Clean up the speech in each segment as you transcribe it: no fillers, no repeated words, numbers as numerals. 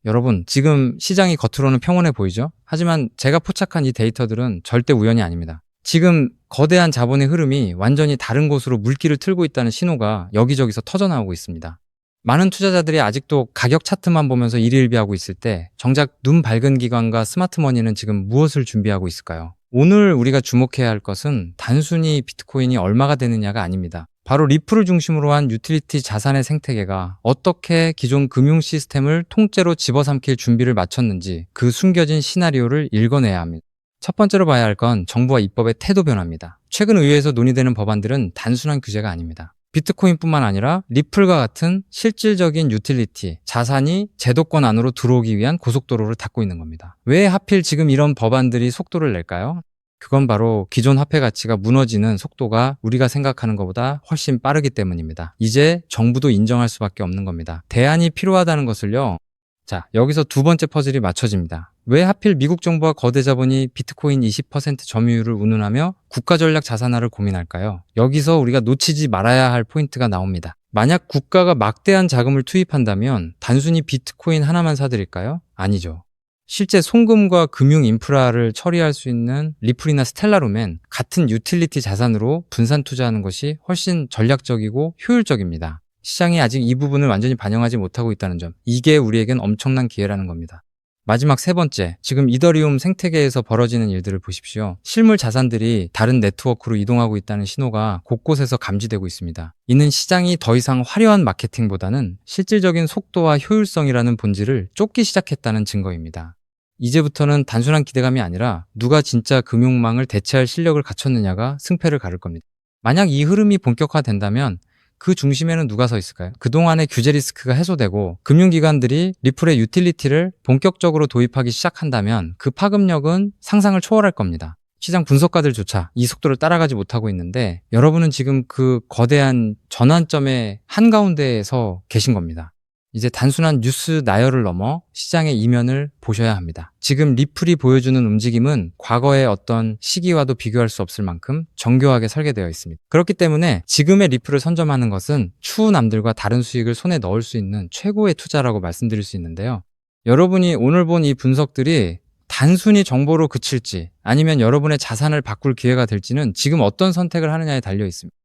여러분, 지금 시장이 겉으로는 평온해 보이죠? 하지만 제가 포착한 이 데이터들은 절대 우연이 아닙니다. 지금 거대한 자본의 흐름이 완전히 다른 곳으로 물길을 틀고 있다는 신호가 여기저기서 터져나오고 있습니다. 많은 투자자들이 아직도 가격 차트만 보면서 일희일비하고 있을 때 정작 눈 밝은 기관과 스마트머니는 지금 무엇을 준비하고 있을까요? 오늘 우리가 주목해야 할 것은 단순히 비트코인이 얼마가 되느냐가 아닙니다. 바로 리플을 중심으로 한 유틸리티 자산의 생태계가 어떻게 기존 금융 시스템을 통째로 집어삼킬 준비를 마쳤는지 그 숨겨진 시나리오를 읽어내야 합니다. 첫 번째로 봐야 할 건 정부와 입법의 태도 변화입니다. 최근 의회에서 논의되는 법안들은 단순한 규제가 아닙니다. 비트코인뿐만 아니라 리플과 같은 실질적인 유틸리티, 자산이 제도권 안으로 들어오기 위한 고속도로를 닫고 있는 겁니다. 왜 하필 지금 이런 법안들이 속도를 낼까요? 그건 바로 기존 화폐 가치가 무너지는 속도가 우리가 생각하는 것보다 훨씬 빠르기 때문입니다. 이제 정부도 인정할 수밖에 없는 겁니다. 대안이 필요하다는 것을요. 자, 여기서 두 번째 퍼즐이 맞춰집니다. 왜 하필 미국 정부와 거대 자본이 비트코인 20% 점유율을 운운하며 국가 전략 자산화를 고민할까요? 여기서 우리가 놓치지 말아야 할 포인트가 나옵니다. 만약 국가가 막대한 자금을 투입한다면 단순히 비트코인 하나만 사들일까요? 아니죠. 실제 송금과 금융 인프라를 처리할 수 있는 리플이나 스텔라룸엔 같은 유틸리티 자산으로 분산 투자하는 것이 훨씬 전략적이고 효율적입니다. 시장이 아직 이 부분을 완전히 반영하지 못하고 있다는 점, 이게 우리에겐 엄청난 기회라는 겁니다. 마지막 세 번째, 지금 이더리움 생태계에서 벌어지는 일들을 보십시오. 실물 자산들이 다른 네트워크로 이동하고 있다는 신호가 곳곳에서 감지되고 있습니다. 이는 시장이 더 이상 화려한 마케팅보다는 실질적인 속도와 효율성이라는 본질을 쫓기 시작했다는 증거입니다. 이제부터는 단순한 기대감이 아니라 누가 진짜 금융망을 대체할 실력을 갖췄느냐가 승패를 가를 겁니다. 만약 이 흐름이 본격화된다면 그 중심에는 누가 서 있을까요? 그동안의 규제 리스크가 해소되고 금융기관들이 리플의 유틸리티를 본격적으로 도입하기 시작한다면 그 파급력은 상상을 초월할 겁니다. 시장 분석가들조차 이 속도를 따라가지 못하고 있는데 여러분은 지금 그 거대한 전환점의 한가운데에 서 계신 겁니다. 이제 단순한 뉴스 나열을 넘어 시장의 이면을 보셔야 합니다. 지금 리플이 보여주는 움직임은 과거의 어떤 시기와도 비교할 수 없을 만큼 정교하게 설계되어 있습니다. 그렇기 때문에 지금의 리플을 선점하는 것은 추후 남들과 다른 수익을 손에 넣을 수 있는 최고의 투자라고 말씀드릴 수 있는데요. 여러분이 오늘 본 이 분석들이 단순히 정보로 그칠지 아니면 여러분의 자산을 바꿀 기회가 될지는 지금 어떤 선택을 하느냐에 달려 있습니다.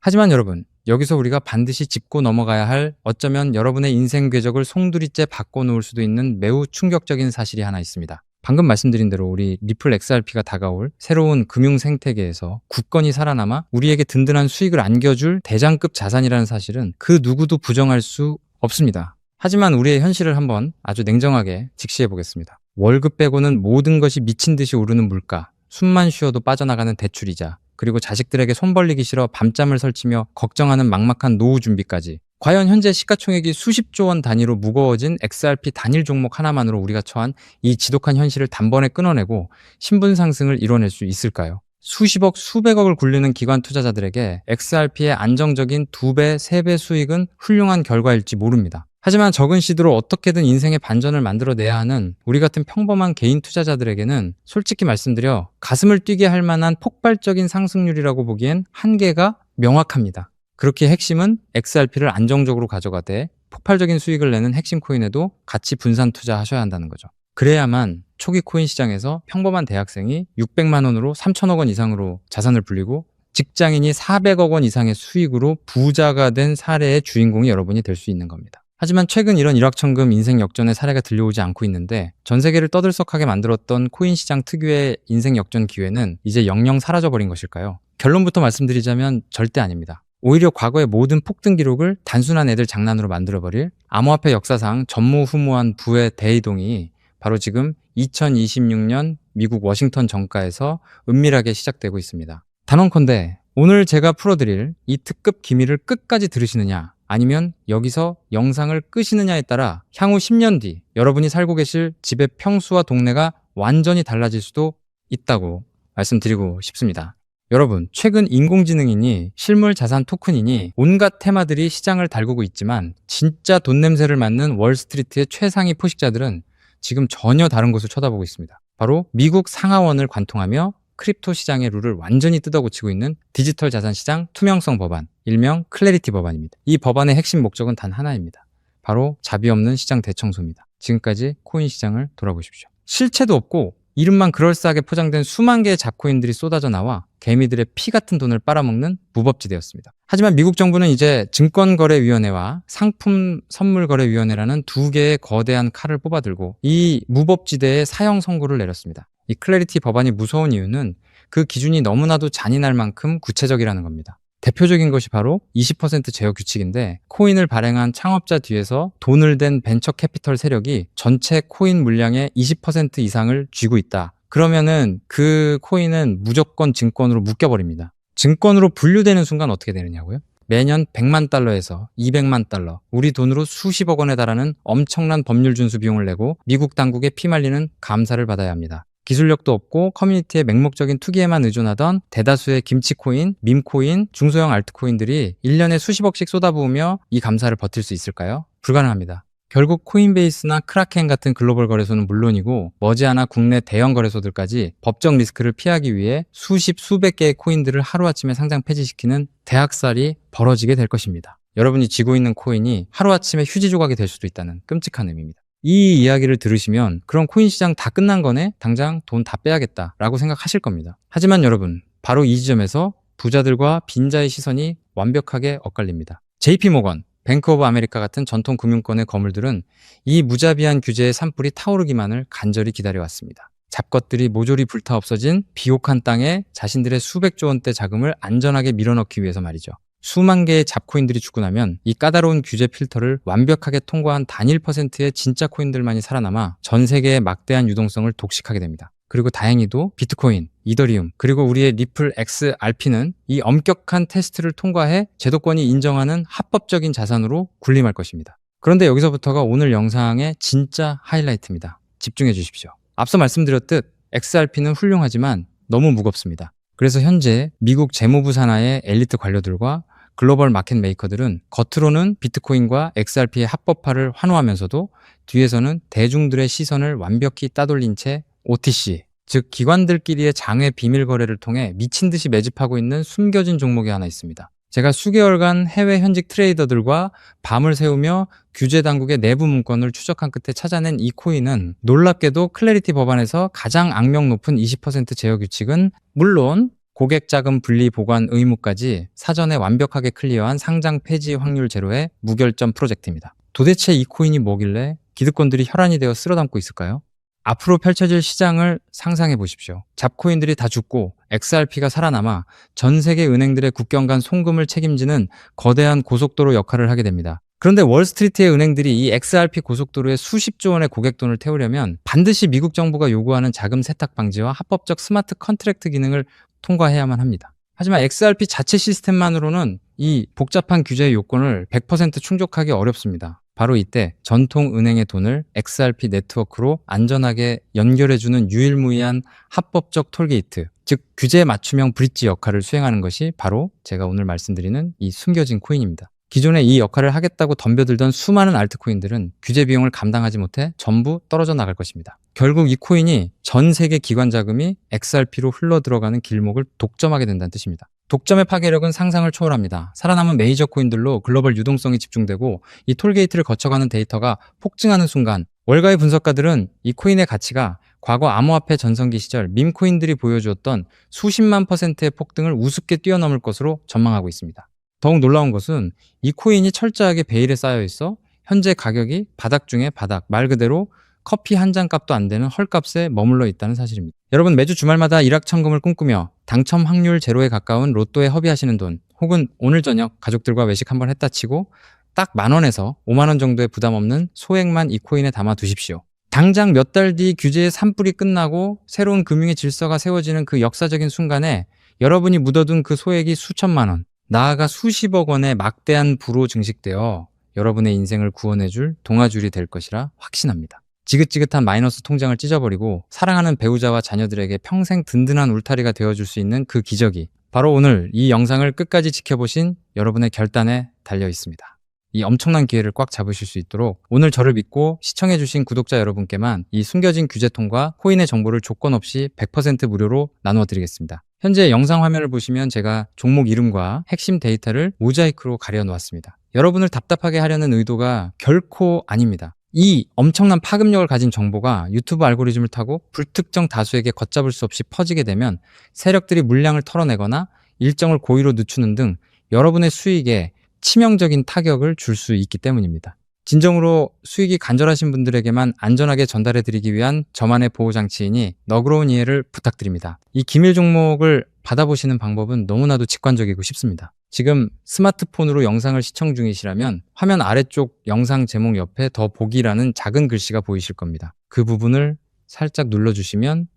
하지만 여러분, 여기서 우리가 반드시 짚고 넘어가야 할 어쩌면 여러분의 인생 궤적을 송두리째 바꿔놓을 수도 있는 매우 충격적인 사실이 하나 있습니다. 방금 말씀드린 대로 우리 리플 XRP가 다가올 새로운 금융 생태계에서 굳건히 살아남아 우리에게 든든한 수익을 안겨줄 대장급 자산이라는 사실은 그 누구도 부정할 수 없습니다. 하지만 우리의 현실을 한번 아주 냉정하게 직시해 보겠습니다. 월급 빼고는 모든 것이 미친 듯이 오르는 물가, 숨만 쉬어도 빠져나가는 대출이자, 그리고 자식들에게 손 벌리기 싫어 밤잠을 설치며 걱정하는 막막한 노후 준비까지, 과연 현재 시가총액이 수십조 원 단위로 무거워진 XRP 단일 종목 하나만으로 우리가 처한 이 지독한 현실을 단번에 끊어내고 신분 상승을 이뤄낼 수 있을까요? 수십억, 수백억을 굴리는 기관 투자자들에게 XRP의 안정적인 2배, 3배 수익은 훌륭한 결과일지 모릅니다. 하지만 적은 시드로 어떻게든 인생의 반전을 만들어내야 하는 우리 같은 평범한 개인 투자자들에게는 솔직히 말씀드려 가슴을 뛰게 할 만한 폭발적인 상승률이라고 보기엔 한계가 명확합니다. 그렇게 핵심은 XRP를 안정적으로 가져가되 폭발적인 수익을 내는 핵심 코인에도 같이 분산 투자하셔야 한다는 거죠. 그래야만 초기 코인 시장에서 평범한 대학생이 600만 원으로 3천억 원 이상으로 자산을 불리고 직장인이 400억 원 이상의 수익으로 부자가 된 사례의 주인공이 여러분이 될 수 있는 겁니다. 하지만 최근 이런 일확천금 인생 역전의 사례가 들려오지 않고 있는데 전 세계를 떠들썩하게 만들었던 코인 시장 특유의 인생 역전 기회는 이제 영영 사라져버린 것일까요? 결론부터 말씀드리자면 절대 아닙니다. 오히려 과거의 모든 폭등 기록을 단순한 애들 장난으로 만들어버릴 암호화폐 역사상 전무후무한 부의 대이동이 바로 지금 2026년 미국 워싱턴 정가에서 은밀하게 시작되고 있습니다. 단언컨대 오늘 제가 풀어드릴 이 특급 기밀을 끝까지 들으시느냐 아니면 여기서 영상을 끄시느냐에 따라 향후 10년 뒤 여러분이 살고 계실 집의 평수와 동네가 완전히 달라질 수도 있다고 말씀드리고 싶습니다. 여러분, 최근 인공지능이니 실물 자산 토큰이니 온갖 테마들이 시장을 달구고 있지만 진짜 돈 냄새를 맡는 월스트리트의 최상위 포식자들은 지금 전혀 다른 곳을 쳐다보고 있습니다. 바로 미국 상하원을 관통하며 크립토 시장의 룰을 완전히 뜯어고치고 있는 디지털 자산 시장 투명성 법안, 일명 클래리티 법안입니다. 이 법안의 핵심 목적은 단 하나입니다. 바로 자비 없는 시장 대청소입니다. 지금까지 코인 시장을 돌아보십시오. 실체도 없고 이름만 그럴싸하게 포장된 수만 개의 잡코인들이 쏟아져 나와 개미들의 피 같은 돈을 빨아먹는 무법지대였습니다. 하지만 미국 정부는 이제 증권거래위원회와 상품선물거래위원회라는 두 개의 거대한 칼을 뽑아들고 이 무법지대에 사형 선고를 내렸습니다. 이 클래리티 법안이 무서운 이유는 그 기준이 너무나도 잔인할 만큼 구체적이라는 겁니다. 대표적인 것이 바로 20% 제어 규칙인데 코인을 발행한 창업자 뒤에서 돈을 댄 벤처 캐피털 세력이 전체 코인 물량의 20% 이상을 쥐고 있다. 그러면은 그 코인은 무조건 증권으로 묶여버립니다. 증권으로 분류되는 순간 어떻게 되느냐고요? 매년 100만 달러에서 200만 달러, 우리 돈으로 수십억 원에 달하는 엄청난 법률 준수 비용을 내고 미국 당국에 피말리는 감사를 받아야 합니다. 기술력도 없고 커뮤니티의 맹목적인 투기에만 의존하던 대다수의 김치코인, 밈코인, 중소형 알트코인들이 1년에 수십억씩 쏟아부으며 이 감사를 버틸 수 있을까요? 불가능합니다. 결국 코인베이스나 크라켄 같은 글로벌 거래소는 물론이고 머지않아 국내 대형 거래소들까지 법적 리스크를 피하기 위해 수백 개의 코인들을 하루아침에 상장 폐지시키는 대학살이 벌어지게 될 것입니다. 여러분이 쥐고 있는 코인이 하루아침에 휴지 조각이 될 수도 있다는 끔찍한 의미입니다. 이 이야기를 들으시면 그럼 코인 시장 다 끝난 거네? 당장 돈 다 빼야겠다 라고 생각하실 겁니다. 하지만 여러분, 바로 이 지점에서 부자들과 빈자의 시선이 완벽하게 엇갈립니다. JP모건, 뱅크 오브 아메리카 같은 전통 금융권의 거물들은 이 무자비한 규제의 산불이 타오르기만을 간절히 기다려왔습니다. 잡것들이 모조리 불타 없어진 비옥한 땅에 자신들의 수백조 원대 자금을 안전하게 밀어넣기 위해서 말이죠. 수만 개의 잡코인들이 죽고 나면 이 까다로운 규제 필터를 완벽하게 통과한 단일 퍼센트의 진짜 코인들만이 살아남아 전 세계의 막대한 유동성을 독식하게 됩니다. 그리고 다행히도 비트코인, 이더리움, 그리고 우리의 리플 XRP는 이 엄격한 테스트를 통과해 제도권이 인정하는 합법적인 자산으로 군림할 것입니다. 그런데 여기서부터가 오늘 영상의 진짜 하이라이트입니다. 집중해 주십시오. 앞서 말씀드렸듯 XRP는 훌륭하지만 너무 무겁습니다. 그래서 현재 미국 재무부 산하의 엘리트 관료들과 글로벌 마켓 메이커들은 겉으로는 비트코인과 XRP의 합법화를 환호하면서도 뒤에서는 대중들의 시선을 완벽히 따돌린 채 OTC, 즉 기관들끼리의 장외 비밀 거래를 통해 미친 듯이 매집하고 있는 숨겨진 종목이 하나 있습니다. 제가 수개월간 해외 현직 트레이더들과 밤을 새우며 규제 당국의 내부 문건을 추적한 끝에 찾아낸 이 코인은 놀랍게도 클래리티 법안에서 가장 악명 높은 20% 제어 규칙은 물론 고객 자금 분리 보관 의무까지 사전에 완벽하게 클리어한 상장 폐지 확률 제로의 무결점 프로젝트입니다. 도대체 이 코인이 뭐길래 기득권들이 혈안이 되어 쓸어담고 있을까요? 앞으로 펼쳐질 시장을 상상해 보십시오. 잡코인들이 다 죽고 XRP가 살아남아 전 세계 은행들의 국경 간 송금을 책임지는 거대한 고속도로 역할을 하게 됩니다. 그런데 월스트리트의 은행들이 이 XRP 고속도로에 수십조 원의 고객돈을 태우려면 반드시 미국 정부가 요구하는 자금 세탁 방지와 합법적 스마트 컨트랙트 기능을 통과해야만 합니다. 하지만 XRP 자체 시스템만으로는 이 복잡한 규제의 요건을 100% 충족하기 어렵습니다. 바로 이때 전통 은행의 돈을 XRP 네트워크로 안전하게 연결해주는 유일무이한 합법적 톨게이트, 즉 규제 맞춤형 브릿지 역할을 수행하는 것이 바로 제가 오늘 말씀드리는 이 숨겨진 코인입니다. 기존에 이 역할을 하겠다고 덤벼들던 수많은 알트코인들은 규제 비용을 감당하지 못해 전부 떨어져 나갈 것입니다. 결국 이 코인이 전 세계 기관 자금이 XRP로 흘러 들어가는 길목을 독점하게 된다는 뜻입니다. 독점의 파괴력은 상상을 초월합니다. 살아남은 메이저 코인들로 글로벌 유동성이 집중되고 이 톨게이트를 거쳐가는 데이터가 폭증하는 순간 월가의 분석가들은 이 코인의 가치가 과거 암호화폐 전성기 시절 밈코인들이 보여주었던 수십만 %의 폭등을 우습게 뛰어넘을 것으로 전망하고 있습니다. 더욱 놀라운 것은 이 코인이 철저하게 베일에 쌓여 있어 현재 가격이 바닥 중에 바닥, 말 그대로 커피 한 잔 값도 안 되는 헐값에 머물러 있다는 사실입니다. 여러분 매주 주말마다 일확천금을 꿈꾸며 당첨 확률 제로에 가까운 로또에 허비하시는 돈, 혹은 오늘 저녁 가족들과 외식 한번 했다 치고 딱 10,000원에서 50,000원 정도의 부담 없는 소액만 이 코인에 담아 두십시오. 당장 몇 달 뒤 규제의 산불이 끝나고 새로운 금융의 질서가 세워지는 그 역사적인 순간에 여러분이 묻어둔 그 소액이 수천만 원, 나아가 수십억 원의 막대한 부로 증식되어 여러분의 인생을 구원해줄 동아줄이 될 것이라 확신합니다. 지긋지긋한 마이너스 통장을 찢어버리고 사랑하는 배우자와 자녀들에게 평생 든든한 울타리가 되어줄 수 있는 그 기적이 바로 오늘 이 영상을 끝까지 지켜보신 여러분의 결단에 달려 있습니다. 이 엄청난 기회를 꽉 잡으실 수 있도록 오늘 저를 믿고 시청해주신 구독자 여러분께만 이 숨겨진 규제통과 코인의 정보를 조건 없이 100% 무료로 나누어 드리겠습니다. 현재 영상 화면을 보시면 제가 종목 이름과 핵심 데이터를 모자이크로 가려 놓았습니다. 여러분을 답답하게 하려는 의도가 결코 아닙니다. 이 엄청난 파급력을 가진 정보가 유튜브 알고리즘을 타고 불특정 다수에게 걷잡을 수 없이 퍼지게 되면 세력들이 물량을 털어내거나 일정을 고의로 늦추는 등 여러분의 수익에 치명적인 타격을 줄 수 있기 때문입니다. 진정으로 수익이 간절하신 분들에게만 안전하게 전달해드리기 위한 저만의 보호장치이니 너그러운 이해를 부탁드립니다. 이 기밀 종목을 받아보시는 방법은 너무나도 직관적이고 쉽습니다. 지금 스마트폰으로 영상을 시청 중이시라면 화면 아래쪽 영상 제목 옆에 더 보기라는 작은 글씨가 보이실 겁니다. 그 부분을 살짝 눌러주시면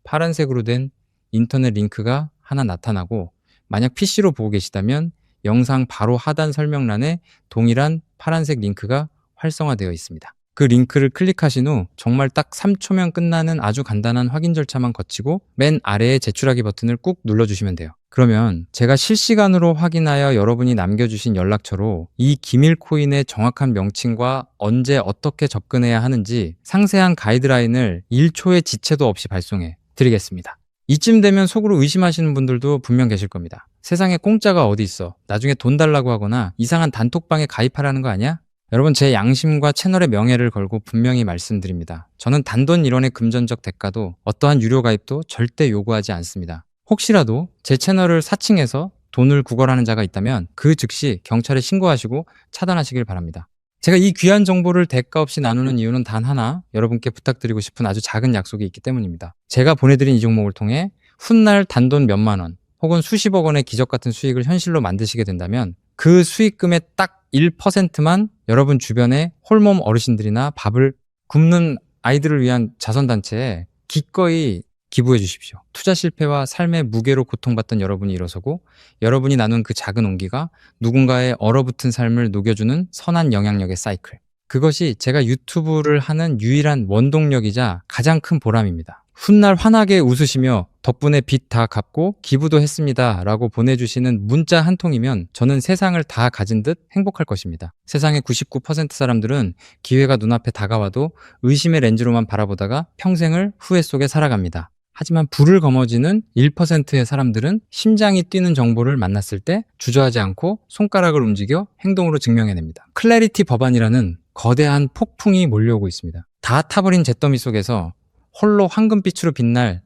파란색으로 된 인터넷 링크가 하나 나타나고, 만약 PC로 보고 계시다면 영상 바로 하단 설명란에 동일한 파란색 링크가 활성화되어 있습니다. 그 링크를 클릭하신 후 정말 딱 3초면 끝나는 아주 간단한 확인 절차만 거치고 맨 아래의 제출하기 버튼을 꾹 눌러주시면 돼요. 그러면 제가 실시간으로 확인하여 여러분이 남겨주신 연락처로 이 기밀 코인의 정확한 명칭과 언제 어떻게 접근해야 하는지 상세한 가이드라인을 1초의 지체도 없이 발송해 드리겠습니다. 이쯤 되면 속으로 의심하시는 분들도 분명 계실 겁니다. 세상에 공짜가 어디 있어? 나중에 돈 달라고 하거나 이상한 단톡방에 가입하라는 거 아니야? 여러분, 제 양심과 채널의 명예를 걸고 분명히 말씀드립니다. 저는 단돈 1원의 금전적 대가도 어떠한 유료 가입도 절대 요구하지 않습니다. 혹시라도 제 채널을 사칭해서 돈을 구걸하는 자가 있다면 그 즉시 경찰에 신고하시고 차단하시길 바랍니다. 제가 이 귀한 정보를 대가 없이 나누는 이유는 단 하나, 여러분께 부탁드리고 싶은 아주 작은 약속이 있기 때문입니다. 제가 보내드린 이 종목을 통해 훗날 단돈 몇만 원 혹은 수십억 원의 기적 같은 수익을 현실로 만드시게 된다면 그 수익금의 딱 1%만 여러분 주변의 홀몸 어르신들이나 밥을 굶는 아이들을 위한 자선단체에 기꺼이 기부해 주십시오. 투자 실패와 삶의 무게로 고통받던 여러분이 일어서고 여러분이 나눈 그 작은 온기가 누군가의 얼어붙은 삶을 녹여주는 선한 영향력의 사이클. 그것이 제가 유튜브를 하는 유일한 원동력이자 가장 큰 보람입니다. 훗날 환하게 웃으시며 덕분에 빚 다 갚고 기부도 했습니다 라고 보내주시는 문자 한 통이면 저는 세상을 다 가진 듯 행복할 것입니다. 세상의 99% 사람들은 기회가 눈앞에 다가와도 의심의 렌즈로만 바라보다가 평생을 후회 속에 살아갑니다. 하지만 불을 거머쥐는 1%의 사람들은 심장이 뛰는 정보를 만났을 때 주저하지 않고 손가락을 움직여 행동으로 증명해냅니다. 클래리티 법안이라는 거대한 폭풍이 몰려오고 있습니다. 다 타버린 잿더미 속에서 홀로 황금빛으로 빛날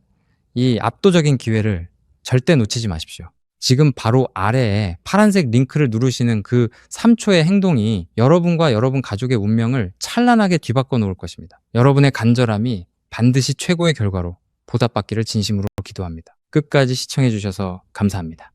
이 압도적인 기회를 절대 놓치지 마십시오. 지금 바로 아래에 파란색 링크를 누르시는 그 3초의 행동이 여러분과 여러분 가족의 운명을 찬란하게 뒤바꿔 놓을 것입니다. 여러분의 간절함이 반드시 최고의 결과로 보답받기를 진심으로 기도합니다. 끝까지 시청해 주셔서 감사합니다.